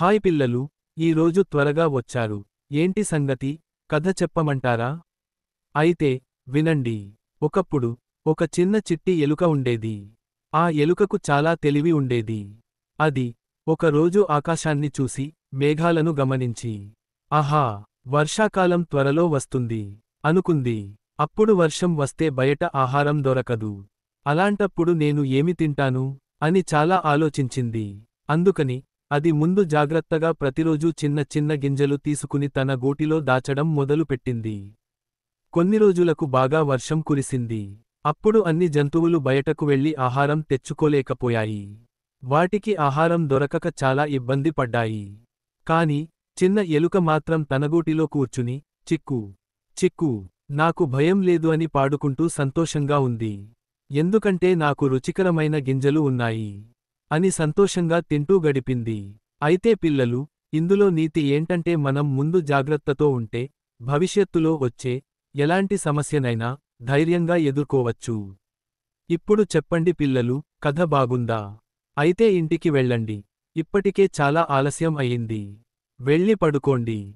Hi పిల్లలు, ఈరోజు త్వరగా వచ్చారు. ఏంటి సంగతి, కథ చెప్పమంటారా? అయితే, వినండి. ఒకప్పుడు, ఒక చిన్న చిట్టి ఎలుక ఉండేది. ఆ ఎలుకకు చాలా తెలివి ఉండేది. అది, ఒక రోజు ఆకాశాన్ని చూసి, మేఘాలను గమనించి, ఆహా! వర్షాకాలం త్వరలో వస్తుంది, అనుకుంది. అప్పుడు వర్షం వస్తే బయట ఆహారం దొరకదు. అలాంటప్పుడు నేను ఏమి తింటాను? అని చాలా ఆలోచించింది. అందుకని, అది ముందు జాగ్రత్తగా ప్రతిరోజూ చిన్న చిన్న గింజలు తీసుకుని తన గూటిలో దాచడం మొదలుపెట్టింది. కొన్ని రోజులకు బాగా వర్షం కురిసింది. అప్పుడు అన్ని జంతువులు బయటకు వెళ్లి ఆహారం తెచ్చుకోలేకపోయాయి. వాటికి ఆహారం దొరకక చాలా ఇబ్బంది పడ్డాయి. కాని, చిన్న ఎలుక మాత్రం తన గూటిలో కూర్చుని, చిక్కు చిక్కు, నాకు భయం లేదు అని పాడుకుంటూ సంతోషంగా ఉంది. ఎందుకంటే నాకు రుచికరమైన గింజలు ఉన్నాయి అని సంతోషంగా తింటూ గడిపింది. అయితే పిల్లలు, ఇందులో నీతి ఏంటంటే మనం ముందు జాగ్రత్తతో ఉంటే, భవిష్యత్తులో వచ్చే ఎలాంటి సమస్యనైనా ధైర్యంగా ఎదుర్కోవచ్చు. ఇప్పుడు చెప్పండి పిల్లలు, కథ బాగుందా? అయితే ఇంటికి వెళ్ళండి. ఇప్పటికే చాలా ఆలస్యం అయింది. వెళ్ళి పడుకోండి.